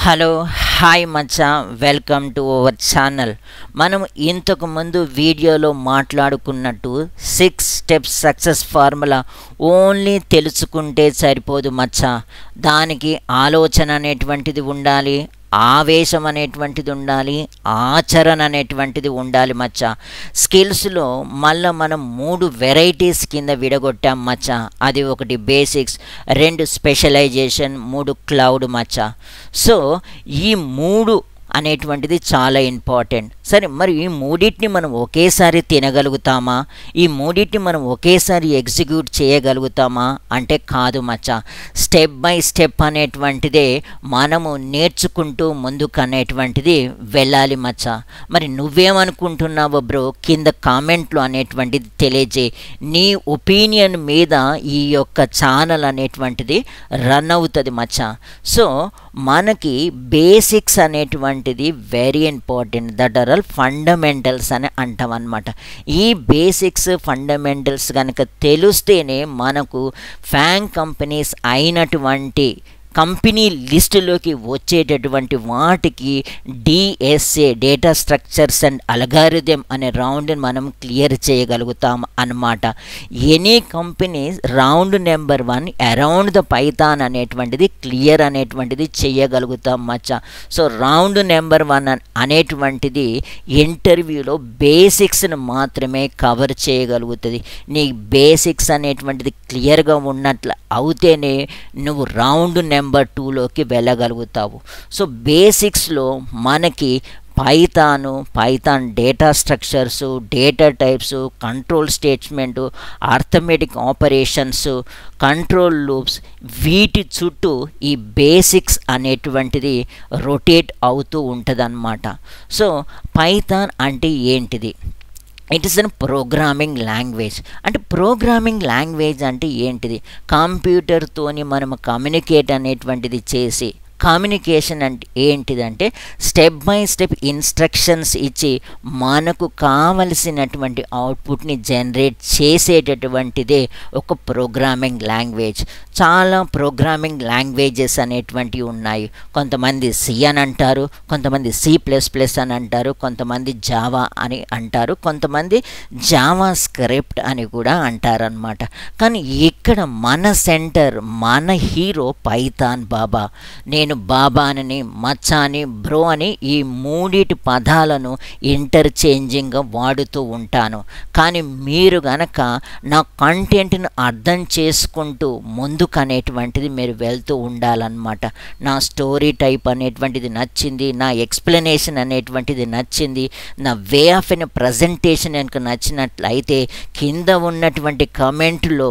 Hello hi Maccha, welcome to our channel. మనం ఇంతకు ముందు వీడియోలో మాట్లాడుకున్నట్టు 6 స్టెప్స్ సక్సెస్ ఫార్ములా ఓన్లీ తెలుసుకుంటే సరిపోదు మచ్చా. దానికి ఆలోచన అనేటువంటిది ఉండాలి, ఆవేశం అనేటువంటిది ఉండాలి, ఆచరణ అనేటువంటిది ఉండాలి మచ్చా. స్కిల్స్లో మళ్ళీ మనం 3 వెరైటీస్ కింద విడగొట్టాం మచ్చా. అది ఒకటి బేసిక్స్, 2 స్పెషలైజేషన్, 3 క్లౌడ్ మచ్చా. సో ఈ 3 అనేటువంటిది చాలా ఇంపార్టెంట్. సరే, మరి ఈ మూడింటిని మనం ఒకేసారి తినగలుగుతామా? ఈ మూడింటిని మనం ఒకేసారి ఎగ్జిక్యూట్ చేయగలుగుతామా అంటే కాదు మచ్చా. స్టెప్ బై స్టెప్ అనేటువంటిదే మనము నేర్చుకుంటూ ముందుకు అనేటువంటిది వెళ్ళాలి మచ్చా. మరి నువ్వేమనుకుంటున్నావో బ్రో, కింద కామెంట్లు అనేటువంటిది తెలియజేయి. నీ ఒపీనియన్ మీద ఈ యొక్క ఛానల్ అనేటువంటిది రన్ అవుతుంది మచ్చా. సో మనకి బేసిక్స్ అనేటువంటిది very important, that are all fundamentals అని అంటాం అన్నమాట. ఈ బేసిక్స్ ఫండమెంటల్స్ కనుక తెలిస్తేనే మనకు ఫ్యాంగ్ కంపెనీస్ అయినటువంటి కంపెనీ లిస్టులోకి వచ్చేటటువంటి వాటికి DSA, data structures and algorithm అనే రౌండ్ని మనం క్లియర్ చేయగలుగుతాం అన్నమాట. Any company round number 1 around the Python అనేటువంటిది క్లియర్ అనేటువంటిది చేయగలుగుతాం మచ్చా. సో రౌండ్ నెంబర్ 1 అనేటువంటిది ఇంటర్వ్యూలో బేసిక్స్ని మాత్రమే కవర్ చేయగలుగుతుంది. నీ బేసిక్స్ అనేటువంటిది క్లియర్గా ఉన్నట్లు అవుతేనే నువ్వు రౌండ్ నెంబర్ 2లోకి వెళ్ళగలుగుతావు. సో బేసిక్స్లో మనకి Python data structures, data types, control statement, arithmetic operations, control loops, వీటి చుట్టూ ఈ బేసిక్స్ అనేటువంటిది రొటేట్ అవుతూ ఉంటుందన్నమాట. సో పైథాన్ అంటే ఏంటిది? It is an programming language. అంటే ప్రోగ్రామింగ్ లాంగ్వేజ్ అంటే ఏంటిది? కంప్యూటర్తోని మనం కమ్యూనికేట్ అనేటువంటిది చేసి, కమ్యూనికేషన్ అంటే ఏంటిదంటే స్టెప్ బై స్టెప్ ఇన్స్ట్రక్షన్స్ ఇచ్చి మనకు కావలసినటువంటి అవుట్పుట్ని జనరేట్ చేసేటటువంటిదే ఒక ప్రోగ్రామింగ్ లాంగ్వేజ్. చాలా ప్రోగ్రామింగ్ లాంగ్వేజెస్ అనేటువంటివి ఉన్నాయి. కొంతమంది సి అని అంటారు, కొంతమంది C++ అని అంటారు, కొంతమంది జావా అని అంటారు, కొంతమంది జావా స్క్రిప్ట్ అని కూడా అంటారనమాట. కానీ ఇక్కడ మన సెంటర్, మన హీరో పైథాన్ బాబా. నేను బాబాని, మచ్చాని, బ్రో అని ఈ 3 పదాలను ఇంటర్చేంజింగ్గా వాడుతూ ఉంటాను. కానీ మీరు గనక నా కంటెంట్ను అర్థం చేసుకుంటూ ముందుకు అనేటువంటిది మీరు వెళ్తూ ఉండాలన్నమాట. నా స్టోరీ టైప్ అనేటువంటిది నచ్చింది, నా ఎక్స్ప్లెనేషన్ అనేటువంటిది నచ్చింది, నా వే ఆఫ్ ఎన్ ప్రజెంటేషన్ కనుక నచ్చినట్లయితే కింద ఉన్నటువంటి కమెంట్లో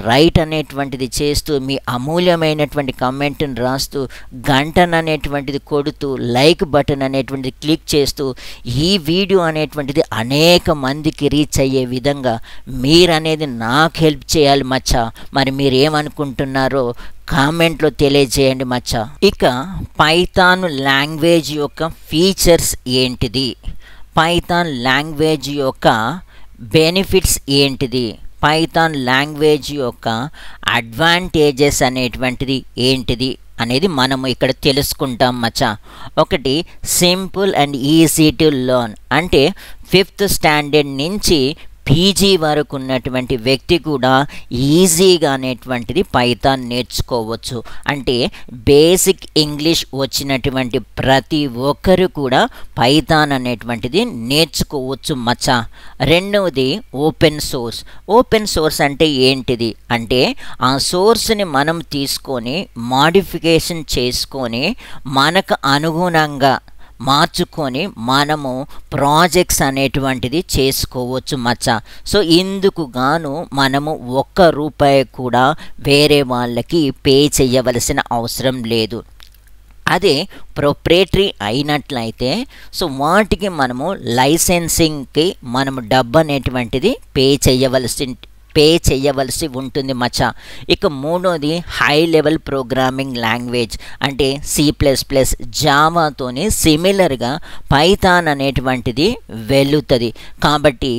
రైట్ అనేటువంటిది చేస్తూ, మీ అమూల్యమైనటువంటి కమెంట్ని రాస్తూ, గంటన్ అనేటువంటిది కొడుతూ, లైక్ బటన్ అనేటువంటిది క్లిక్ చేస్తూ, ఈ వీడియో అనేటువంటిది అనేక మందికి రీచ్ అయ్యే విధంగా మీరనేది నాకు హెల్ప్ చేయాలి మచ్చా. మరి మీరు ఏమనుకుంటున్నారో కామెంట్లో తెలియజేయండి మచ్చా. ఇక పైథాన్ లాంగ్వేజ్ యొక్క ఫీచర్స్ ఏంటిది? పైథాన్ లాంగ్వేజ్ యొక్క బెనిఫిట్స్ ఏంటిది? పైథాన్ లాంగ్వేజ్ యొక్క అడ్వాంటేజెస్ అనేటువంటిది ఏంటిది అనేది మనము ఇక్కడ తెలుసుకుంటాం మచ్చా. ఒకటి, simple and easy to learn. అంటే 5th స్టాండర్డ్ నుంచి పీజీ వరకు ఉన్నటువంటి వ్యక్తి కూడా ఈజీగా అనేటువంటిది పైథాన్ నేర్చుకోవచ్చు. అంటే బేసిక్ ఇంగ్లీష్ వచ్చినటువంటి ప్రతి ఒక్కరు కూడా పైథాన్ అనేటువంటిది నేర్చుకోవచ్చు మచ్చా. రెండవది ఓపెన్ సోర్స్. ఓపెన్ సోర్స్ అంటే ఏంటిది? అంటే ఆ సోర్స్ని మనం తీసుకొని మాడిఫికేషన్ చేసుకొని మనకు అనుగుణంగా మార్చుకొని మనము ప్రాజెక్ట్స్ అనేటువంటిది చేసుకోవచ్చు మచ్చా. సో ఇందుకు గాను మనము ₹1 కూడా వేరే వాళ్ళకి పే చేయవలసిన అవసరం లేదు. అదే ప్రొప్రైటరీ అయినట్లయితే సో వాటికి మనము లైసెన్సింగ్కి మనము డబ్బు అనేటువంటిది పే పే చేయవలసి ఉంటుంది మచ్చా. ఇక మూడోది హై లెవెల్ ప్రోగ్రామింగ్ లాంగ్వేజ్ అంటే C++, జావాతోని సిమిలర్గా పైథాన్ అనేటువంటిది వెళుతుంది. కాబట్టి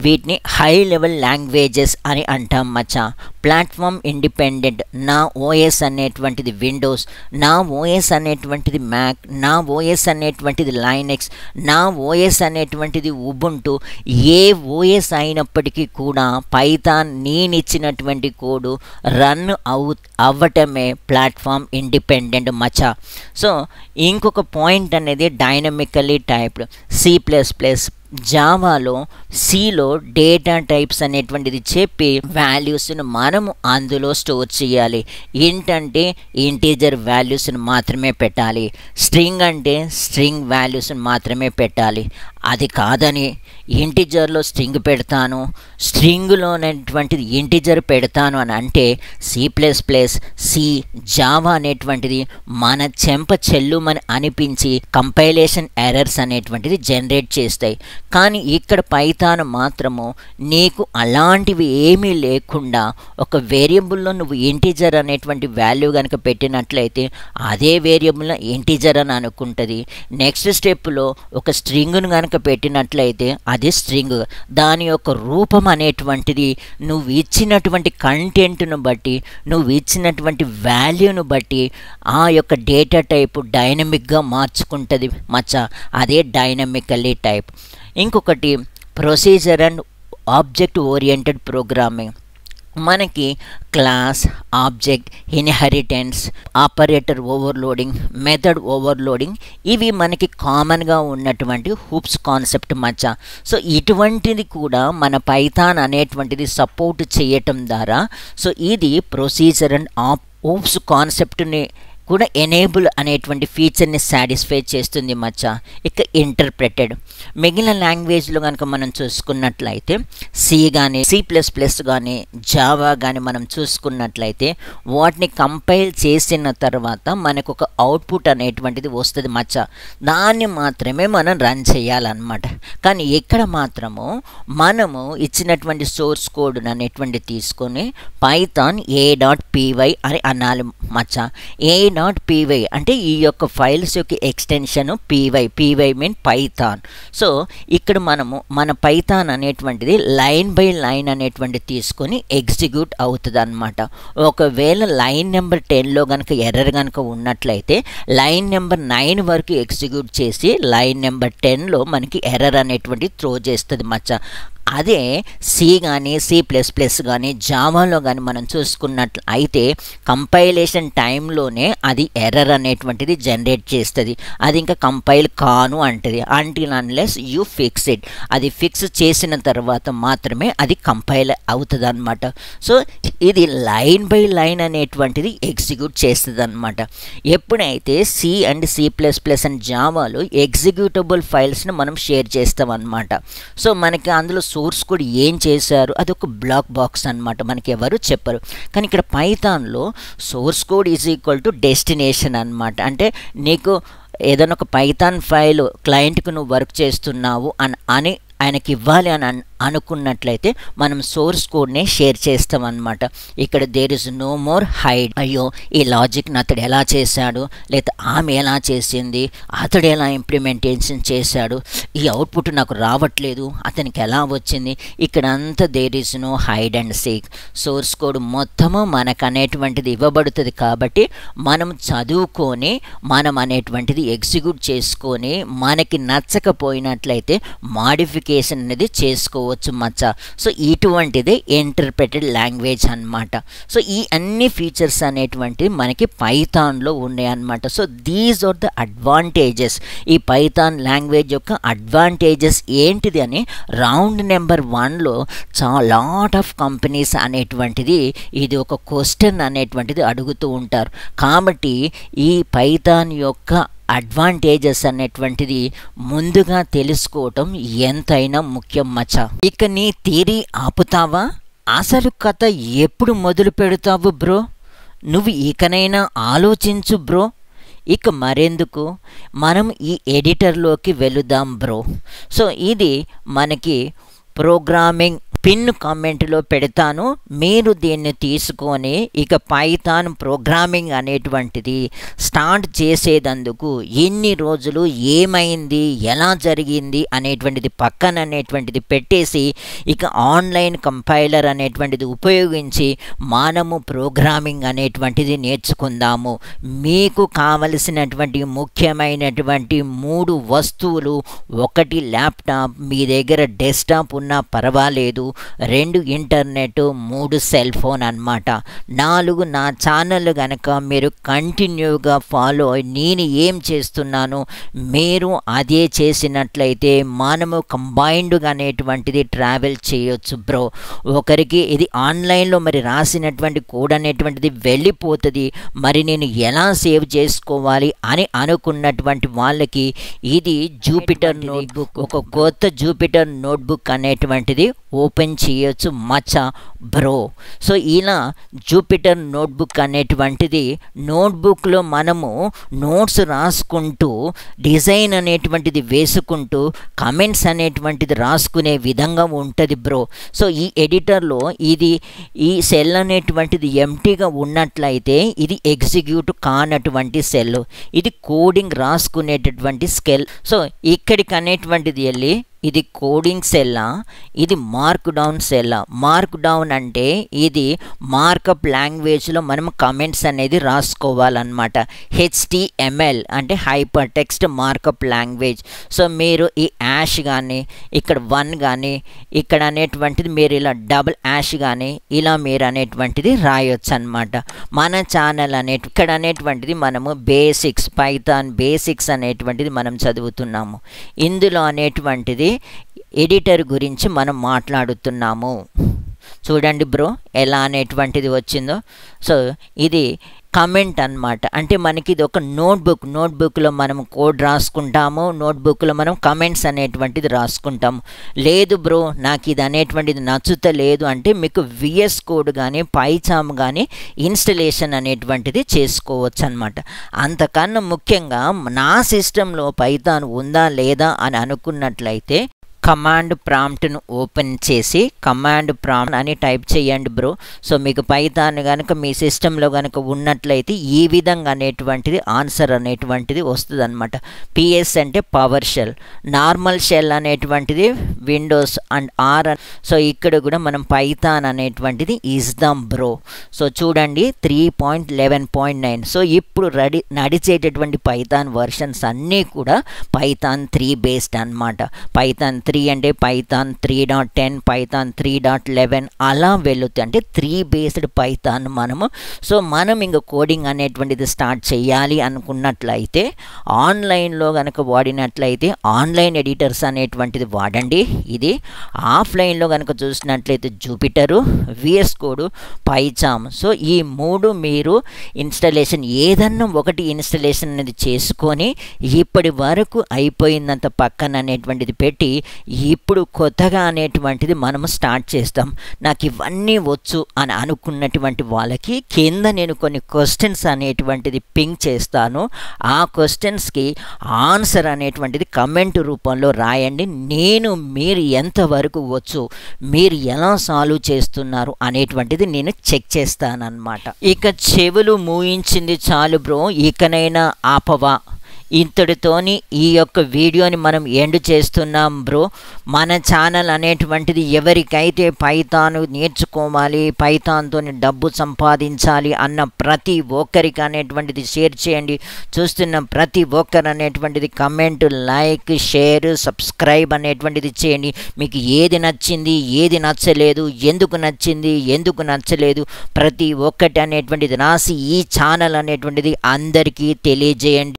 వీటిని హై లెవెల్ లాంగ్వేజెస్ అని అంటాం మచ్చా. ప్లాట్ఫామ్ ఇండిపెండెంట్, నా ఓఎస్ అనేటువంటిది విండోస్, నా ఓఎస్ అనేటువంటిది మ్యాక్, నా ఓఎస్ అనేటువంటిది లైనెక్స్, నా ఓఎస్ అనేటువంటిది ఉబుంటు. ఏ ఓఎస్ అయినప్పటికీ కూడా పైథాన్ నేనిచ్చినటువంటి కోడు రన్ అవ్వటమే ప్లాట్ఫామ్ ఇండిపెండెంట్ మచ్చా. సో ఇంకొక పాయింట్ అనేది డైనమికలీ టైప్డ్. C++, జావాలో సిలో డేటా టైప్స్ అనేటువంటిది చెప్పి వాల్యూస్ను మనము అందులో స్టోర్ చేయాలి. ఏంటంటే ఇంటీజర్ వాల్యూస్ని మాత్రమే పెట్టాలి, స్ట్రింగ్ అంటే స్ట్రింగ్ వాల్యూస్ని మాత్రమే పెట్టాలి. అది కాదని ఇంటీజర్లో స్ట్రింగ్ పెడతాను, స్ట్రింగ్లోనేటువంటిది ఇంటీజర్ పెడతాను అని అంటే C++, జావా అనేటువంటిది మన చెంప చెల్లుమని అనిపించి కంపైలేషన్ ఎర్రర్స్ అనేటువంటిది జనరేట్ చేస్తాయి. కానీ ఇక్కడ పైథాన్ మాత్రము నీకు అలాంటివి ఏమీ లేకుండా ఒక వేరియబుల్లో నువ్వు ఇంటీజర్ అనేటువంటి వాల్యూ కనుక పెట్టినట్లయితే అదే వేరియబుల్లో ఇంటీజర్ అని అనుకుంటుంది. నెక్స్ట్ స్టెప్లో ఒక స్ట్రింగ్ను కనుక పెట్టినట్లయితే అది స్ట్రింగ్, దాని యొక్క రూపం అనేటువంటిది నువ్వు ఇచ్చినటువంటి కంటెంట్ను బట్టి, నువ్వు ఇచ్చినటువంటి వాల్యూను బట్టి ఆ యొక్క డేటా టైపు డైనమిక్గా మార్చుకుంటుంది మచ్చా. అదే డైనమికల్లీ టైప్. ఇంకొకటి procedure and object oriented programming. మనకి class, object, inheritance, operator overloading, method overloading ఇవి మనకి కామన్గా ఉన్నటువంటి హూప్స్ కాన్సెప్ట్ మచ్చా. సో ఇటువంటిది కూడా మన పైథాన్ అనేటువంటిది సపోర్ట్ చేయటం ద్వారా సో ఇది ప్రొసీజర్ అండ్ హూప్స్ కాన్సెప్ట్ని కూడా ఎనేబుల్ అనేటువంటి ఫీచర్ని సాటిస్ఫై చేస్తుంది మచ్చా. ఇక ఇంటర్ప్రెటెడ్, మిగిలిన లాంగ్వేజ్లో కనుక మనం చూసుకున్నట్లయితే C కానీ C++ కానీ జావా కానీ మనం చూసుకున్నట్లయితే వాటిని కంపైల్ చేసిన తర్వాత మనకు ఒక అవుట్పుట్ అనేటువంటిది వస్తుంది మచ్చా. దాన్ని మాత్రమే మనం రన్ చేయాలన్నమాట. కానీ ఇక్కడ మాత్రము మనము ఇచ్చినటువంటి సోర్స్ కోడ్ అనేటువంటి తీసుకొని పైథాన్ a.py అని అనాలి మచ్చా. a.py అంటే ఈ యొక్క ఫైల్స్ యొక్క extension py mean Python. So ఇక్కడ మనము మన పైథాన్ అనేటువంటిది లైన్ బై లైన్ అనేటువంటి తీసుకొని ఎగ్జిక్యూట్ అవుతుంది అనమాట. ఒకవేళ లైన్ నెంబర్ 10లో కనుక ఎర్రర్ కనుక ఉన్నట్లయితే లైన్ నెంబర్ 9 వరకు ఎగ్జిక్యూట్ చేసి లైన్ నెంబర్ 10లో మనకి ఎర్రర్ అనేటువంటి త్రో చేస్తుంది మచ్చా. అదే C కానీ C++ కానీ జావాలో కానీ మనం చూసుకున్నట్లు అయితే కంపైలేషన్ టైంలోనే అది ఎర్రర్ అనేటువంటిది జనరేట్ చేస్తుంది. అది ఇంకా కంపైల్ కాను అంటది. Until unless you fix it, అది ఫిక్స్ చేసిన తర్వాత మాత్రమే అది కంపైల్ అవుతుంది అనమాట. సో ఇది లైన్ బై లైన్ అనేటువంటిది ఎగ్జిక్యూట్ చేస్తుంది అనమాట. ఎప్పుడైతే C అండ్ C++ అండ్ జావాలో ఎగ్జిక్యూటబుల్ ఫైల్స్ని మనం షేర్ చేస్తాం అనమాట. సో మనకి అందులో సోర్స్ కోడ్ ఏం చేశారు అది ఒక బ్లాక్ బాక్స్ అనమాట, మనకి ఎవరు చెప్పరు. కానీ ఇక్కడ పైథాన్లో source code is equal to destination అనమాట. అంటే నీకు ఏదైనా ఒక పైథాన్ ఫైల్ క్లయింట్కి నువ్వు వర్క్ చేస్తున్నావు అని ఆయనకి ఇవ్వాలి అని అనుకున్నట్లయితే మనం సోర్స్ కోడ్నే షేర్ చేస్తాం అనమాట. ఇక్కడ there is no more hide. అయ్యో ఈ లాజిక్ని అతడు ఎలా చేశాడు, లేదా ఆమె ఎలా చేసింది, అతడు ఎలా ఇంప్లిమెంటేషన్ చేశాడు, ఈ అవుట్పుట్ నాకు రావట్లేదు, అతనికి ఎలా వచ్చింది, ఇక్కడ అంతా there is no hide and seek. Source code మొత్తము మనకు అనేటువంటిది ఇవ్వబడుతుంది. కాబట్టి మనం చదువుకొని మనం అనేటువంటిది ఎగ్జిక్యూట్ చేసుకొని మనకి నచ్చకపోయినట్లయితే మాడిఫికేషన్ అనేది చేసుకోవచ్చు మచ్చా. సో ఇటువంటిదే ఇంటర్ప్రెటెడ్ లాంగ్వేజ్ అన్నమాట. సో ఈ అన్ని ఫీచర్స్ అనేటువంటివి మనకి పైథాన్లో ఉన్నాయి అన్నమాట. So these are the advantages. ఈ పైథాన్ లాంగ్వేజ్ యొక్క అడ్వాంటేజెస్ ఏంటిది అని రౌండ్ నెంబర్ 1లో లాట్ ఆఫ్ కంపెనీస్ అనేటువంటిది ఇది ఒక క్వశ్చన్ అనేటువంటిది అడుగుతూ ఉంటారు. కాబట్టి ఈ పైథాన్ యొక్క అడ్వాంటేజెస్ అనేటువంటిది ముందుగా తెలుసుకోవటం ఎంతైనా ముఖ్యం మచ్చా. ఇక నీ థియరీ ఆపుతావా? అసలు కథ ఎప్పుడు మొదలు పెడతావు బ్రో? నువ్వు ఇకనైనా ఆలోచించు బ్రో. ఇక మరెందుకు మనం ఈ ఎడిటర్లోకి వెళుదాం బ్రో. సో ఇది మనకి ప్రోగ్రామింగ్ పిన్ కామెంట్లో పెడతాను. మీరు దీన్ని తీసుకొని ఇక పైథాన్ ప్రోగ్రామింగ్ అనేటువంటిది స్టార్ట్ చేసేదందుకు ఎన్ని రోజులు ఏమైంది, ఎలా జరిగింది అనేటువంటిది పక్కన అనేటువంటిది పెట్టేసి ఇక ఆన్లైన్ కంపైలర్ అనేటువంటిది ఉపయోగించి మనము ప్రోగ్రామింగ్ అనేటువంటిది నేర్చుకుందాము. మీకు కావలసినటువంటి ముఖ్యమైనటువంటి 3 వస్తువులు: 1 ల్యాప్టాప్, మీ దగ్గర డెస్క్టాప్ ఉన్నా పర్వాలేదు, 2 ఇంటర్నెట్, 3 సెల్ ఫోన్ అన్నమాట. 4 నా ఛానల్ కనుక మీరు కంటిన్యూగా ఫాలో అయ్యి నేను ఏం చేస్తున్నానో మీరు అదే చేసినట్లయితే మనము కంబైన్డ్గా అనేటువంటిది ట్రావెల్ చేయొచ్చు బ్రో. ఒకరికి ఇది ఆన్లైన్లో మరి రాసినటువంటి కోడ్ అనేటువంటిది వెళ్ళిపోతుంది, మరి నేను ఎలా సేవ్ చేసుకోవాలి అని అనుకున్నటువంటి వాళ్ళకి ఇది జూపిటర్ నోట్బుక్, ఒక కొత్త జూపిటర్ నోట్బుక్ అనేటువంటిది ఓపెన్ చేయొచ్చు మచ్చా బ్రో. సో ఇలా జూపిటర్ నోట్బుక్ అనేటువంటిది నోట్బుక్లో మనము నోట్స్ రాసుకుంటూ డిజైన్ అనేటువంటిది వేసుకుంటూ కమెంట్స్ అనేటువంటిది రాసుకునే విధంగా ఉంటుంది బ్రో. సో ఈ ఎడిటర్లో ఈ సెల్ అనేటువంటిది ఎంటీగా ఉన్నట్లయితే ఇది ఎగ్జిక్యూట్ కానటువంటి సెల్, ఇది కోడింగ్ రాసుకునేటటువంటి స్కెల్. సో ఇక్కడికి అనేటువంటిది వెళ్ళి ఇది కోడింగ్ సెల్లా, ఇది మార్క్ డౌన్ సెల్లా. మార్క్ డౌన్ అంటే ఇది మార్కప్ లాంగ్వేజ్లో మనం కమెంట్స్ అనేది రాసుకోవాలన్నమాట. HTML అంటే hyper text markup language. So మీరు ఈ యాష్ కానీ ఇక్కడ 1 కానీ ఇక్కడ అనేటువంటిది మీరు ఇలా డబుల్ యాష్ కానీ ఇలా మీరు అనేటువంటిది రాయొచ్చు అనమాట. మన ఛానల్ ఇక్కడ అనేటువంటిది మనము బేసిక్స్, పైథాన్ బేసిక్స్ అనేటువంటిది మనం చదువుతున్నాము. ఇందులో అనేటువంటిది ఎడిటర్ గురించి మనం మాట్లాడుతున్నాము. చూడండి బ్రో ఎలా అనేటువంటిది వచ్చిందో. సో ఇది కమెంట్ అన్నమాట. అంటే మనకి ఇది ఒక నోట్బుక్లో మనం కోడ్ రాసుకుంటాము, నోట్బుక్లో మనం కమెంట్స్ అనేటువంటిది రాసుకుంటాము. లేదు బ్రో నాకు ఇది అనేటువంటిది నచ్చుతలేదు అంటే మీకు విఎస్ కోడ్ కానీ పైథాన్ కానీ ఇన్స్టలేషన్ అనేటువంటిది చేసుకోవచ్చు అనమాట. అంతకన్నా ముఖ్యంగా నా సిస్టంలో పైథాన్ ఉందా లేదా అని అనుకున్నట్లయితే కమాండ్ ప్రాంప్ట్ను ఓపెన్ చేసి కమాండ్ ప్రాంప్ట్ అని టైప్ చేయండి బ్రో. సో మీకు పైథాన్ కనుక మీ సిస్టంలో కనుక ఉన్నట్లయితే ఈ విధంగా అనేటువంటిది ఆన్సర్ అనేటువంటిది వస్తుంది అనమాట. PS అంటే పవర్ షెల్, నార్మల్ షెల్ అనేటువంటిది విండోస్ అండ్ R. సో ఇక్కడ కూడా మనం పైథాన్ అనేటువంటిది ఇద్దాం బ్రో. సో చూడండి 3.11.9. సో ఇప్పుడు నడిచేటటువంటి పైథాన్ వర్షన్స్ అన్నీ కూడా పైథాన్ 3 బేస్డ్ అనమాట. పైథాన్ 3 అంటే పైథాన్ 3.10, పైథాన్ 3.11 అలా వెళుతుంది. అంటే 3 బేస్డ్ పైథాన్ మనము. సో మనం ఇంకా కోడింగ్ అనేటువంటిది స్టార్ట్ చేయాలి అనుకున్నట్లయితే ఆన్లైన్లో కనుక వాడినట్లయితే ఆన్లైన్ ఎడిటర్స్ అనేటువంటిది వాడండి. ఇది ఆఫ్లైన్లో కనుక చూసినట్లయితే Jupiter, VS code, Python. So ఈ 3 మీరు ఇన్స్టాలేషన్ ఏదన్నా ఒకటి ఇన్స్టాలేషన్ అనేది చేసుకొని ఇప్పటి వరకు అయిపోయిందంత పక్కన అనేటువంటిది పెట్టి ఇప్పుడు కొత్తగా అనేటువంటిది మనము స్టార్ట్ చేస్తాం. నాకు ఇవన్నీ వచ్చు అని అనుకున్నటువంటి వాళ్ళకి కింద నేను కొన్ని క్వశ్చన్స్ అనేటువంటిది పింక్ చేస్తాను. ఆ క్వశ్చన్స్కి ఆన్సర్ అనేటువంటిది కమెంట్ రూపంలో రాయండి. మీరు ఎంతవరకు వచ్చు, మీరు ఎలా సాల్వ్ చేస్తున్నారు అనేటువంటిది నేను చెక్ చేస్తానన్నమాట. ఇక చెవులు మూయించింది చాలు బ్రో, ఇకనైనా ఆపవా. ఇంతటితోని ఈ యొక్క వీడియోని మనం ఎండ్ చేస్తున్నాం బ్రో. మన ఛానల్ అనేటువంటిది ఎవరికైతే పైథాన్ నేర్చుకోవాలి, పైథాన్తో డబ్బు సంపాదించాలి అన్న ప్రతి ఒక్కరికి అనేటువంటిది షేర్ చేయండి. చూస్తున్న ప్రతి ఒక్కరు అనేటువంటిది కమెంట్, లైక్, షేర్, సబ్స్క్రైబ్ అనేటువంటిది చేయండి. మీకు ఏది నచ్చింది, ఏది నచ్చలేదు, ఎందుకు నచ్చింది, ఎందుకు నచ్చలేదు ప్రతి ఒక్కటి అనేటువంటిది రాసి ఈ ఛానల్ అనేటువంటిది అందరికీ తెలియజేయండి.